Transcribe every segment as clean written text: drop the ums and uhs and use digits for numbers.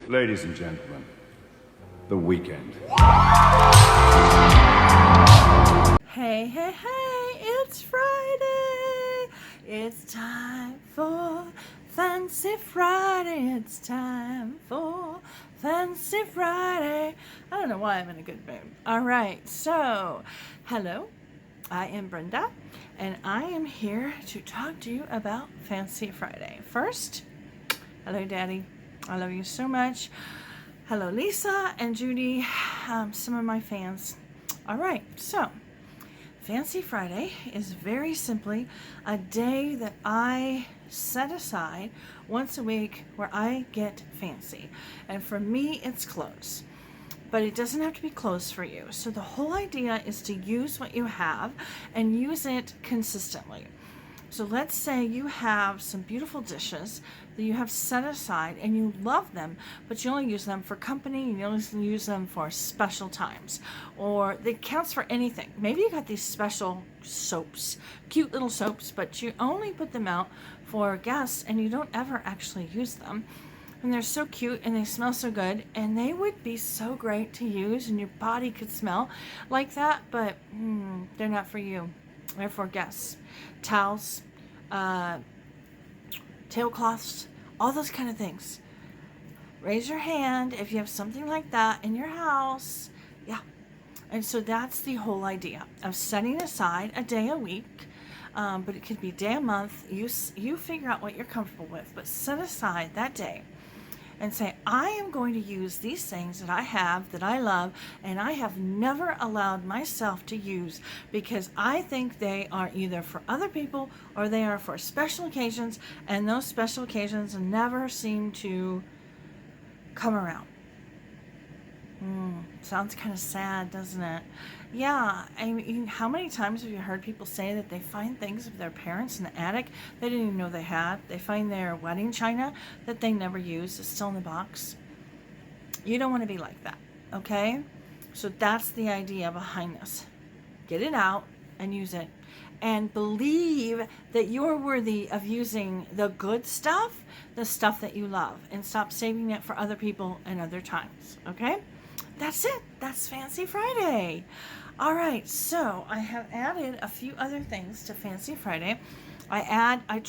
Ladies and gentlemen, The Weekend. Hey, hey, hey, it's Friday. It's time for Fancy Friday. It's time for Fancy Friday. I don't know why I'm in a good mood. All right, so hello, I am Brenda, and I am here to talk to you about Fancy Friday. First, hello, Daddy. I love you so much. Hello, Lisa and Judy, some of my fans. All right, so Fancy Friday is very simply a day that I set aside once a week where I get fancy. And for me, it's clothes. But it doesn't have to be clothes for you. So the whole idea is to use what you have and use it consistently. So let's say you have some beautiful dishes that you have set aside and you love them, but you only use them for company and you only use them for special times. Or it counts for anything. Maybe you got these special soaps, cute little soaps, but you only put them out for guests and you don't ever actually use them. And they're so cute and they smell so good and they would be so great to use and your body could smell like that, but they're not for you. They're for guests. Towels, tablecloths, all those kind of things. Raise your hand if you have something like that in your house. Yeah. And so that's the whole idea of setting aside a day a week, but it could be day a month. You figure out what you're comfortable with, but set aside that day and say, I am going to use these things that I have, that I love, and I have never allowed myself to use because I think they are either for other people or they are for special occasions, and those special occasions never seem to come around. Sounds kind of sad, doesn't it? Yeah, I mean, how many times have you heard people say that they find things of their parents in the attic they didn't even know they had? They find their wedding china that they never used, it's still in the box. You don't want to be like that, okay? So that's the idea behind this. Get it out and use it. And believe that you're worthy of using the good stuff, the stuff that you love, and stop saving it for other people and other times, okay? That's it. That's Fancy Friday. All right, so I have added a few other things to Fancy Friday. I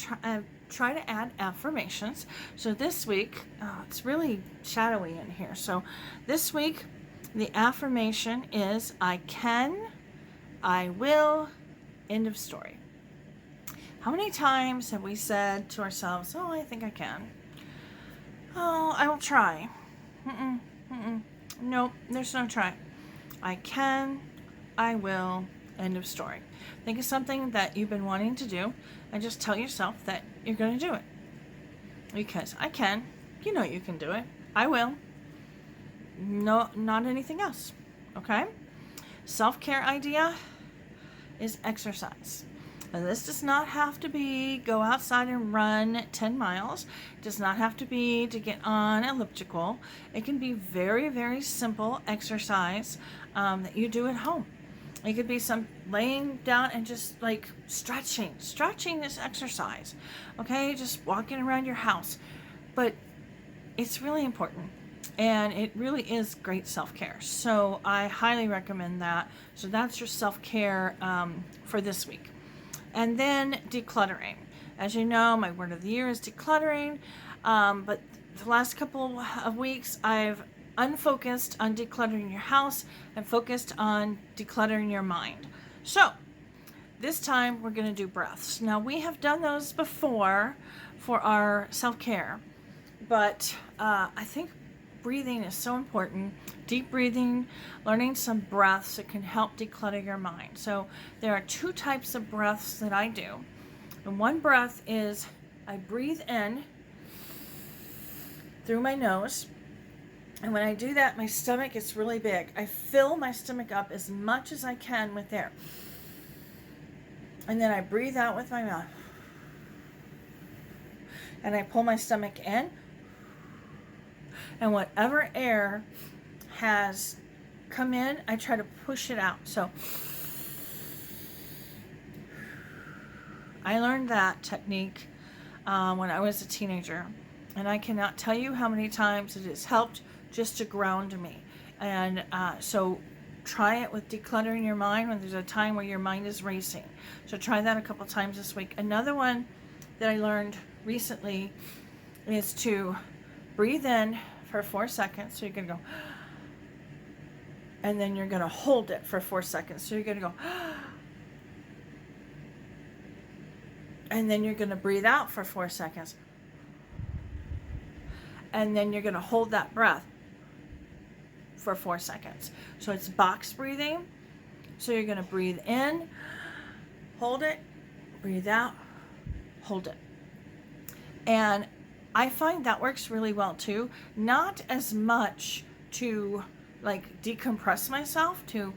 try to add affirmations. So this week, it's really shadowy in here. So this week, the affirmation is I can, I will, end of story. How many times have we said to ourselves, oh, I think I can. Oh, I will try. Nope, there's no try. I can, I will, end of story. Think of something that you've been wanting to do and just tell yourself that you're going to do it. Because I can. You know you can do it. I will. No, not anything else. Okay? Self-care idea is exercise. Now, this does not have to be go outside and run 10 miles. It does not have to be to get on elliptical. It can be very, very simple exercise that you do at home. It could be some laying down and just like stretching this exercise. Okay, just walking around your house. But it's really important. And it really is great self-care. So I highly recommend that. So that's your self-care for this week. And then decluttering. As you know, my word of the year is decluttering. But the last couple of weeks, I've unfocused on decluttering your house and focused on decluttering your mind. So this time we're going to do breaths. Now we have done those before for our self-care, but I think breathing is so important. Deep breathing, learning some breaths that can help declutter your mind. So there are two types of breaths that I do. And one breath is I breathe in through my nose. And when I do that, my stomach gets really big. I fill my stomach up as much as I can with air. And then I breathe out with my mouth. And I pull my stomach in. And whatever air has come in, I try to push it out. So I learned that technique when I was a teenager. And I cannot tell you how many times it has helped just to ground me. And so try it with decluttering your mind when there's a time where your mind is racing. So try that a couple times this week. Another one that I learned recently is to breathe in for 4 seconds. So you're going to go, and then you're going to hold it for 4 seconds. So you're going to go, and then you're going to breathe out for 4 seconds. And then you're going to hold that breath for 4 seconds. So it's box breathing. So you're going to breathe in, hold it, breathe out, hold it. And I find that works really well too. Not as much to like decompress myself, to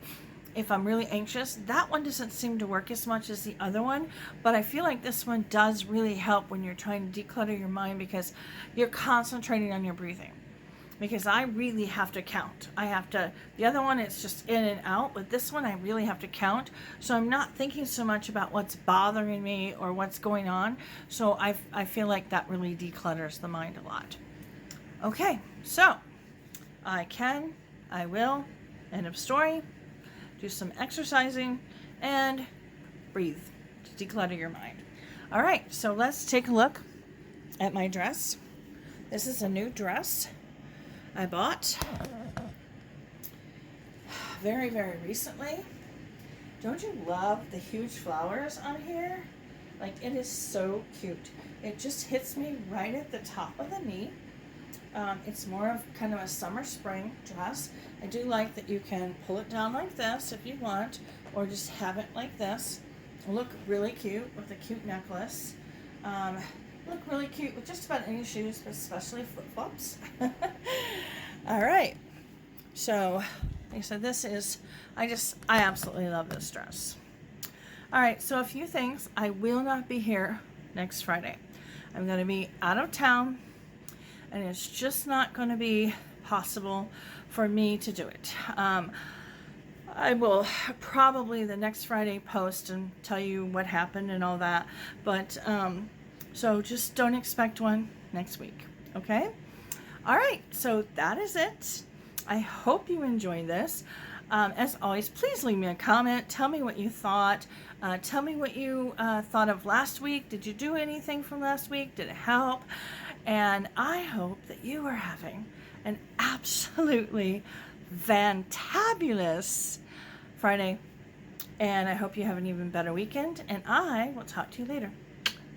if I'm really anxious. That one doesn't seem to work as much as the other one, but I feel like this one does really help when you're trying to declutter your mind, because you're concentrating on your breathing. Because I really have to count. The other one, it's just in and out, but this one I really have to count. So I'm not thinking so much about what's bothering me or what's going on. So I feel like that really declutters the mind a lot. Okay, so I can, I will, end of story, do some exercising, and breathe to declutter your mind. All right, so let's take a look at my dress. This is a new dress I bought very, very recently. Don't you love the huge flowers on here? Like, it is so cute. It just hits me right at the top of the knee. It's more of kind of a summer spring dress. I do like that you can pull it down like this if you want, or just have it like this. Look really cute with a cute necklace. Look really cute with just about any shoes, but especially flip-flops. All right. So, like I said, this is, I absolutely love this dress. All right, so a few things. I will not be here next Friday. I'm going to be out of town, and it's just not going to be possible for me to do it. I will probably the next Friday post and tell you what happened and all that, but so just don't expect one next week, okay? All right, so that is it. I hope you enjoyed this. As always, please leave me a comment. Tell me what you thought. Tell me what you thought of last week. Did you do anything from last week? Did it help? And I hope that you are having an absolutely fantabulous Friday. And I hope you have an even better weekend. And I will talk to you later.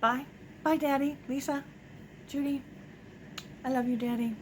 Bye. Bye, Daddy, Lisa, Judy. I love you, Daddy.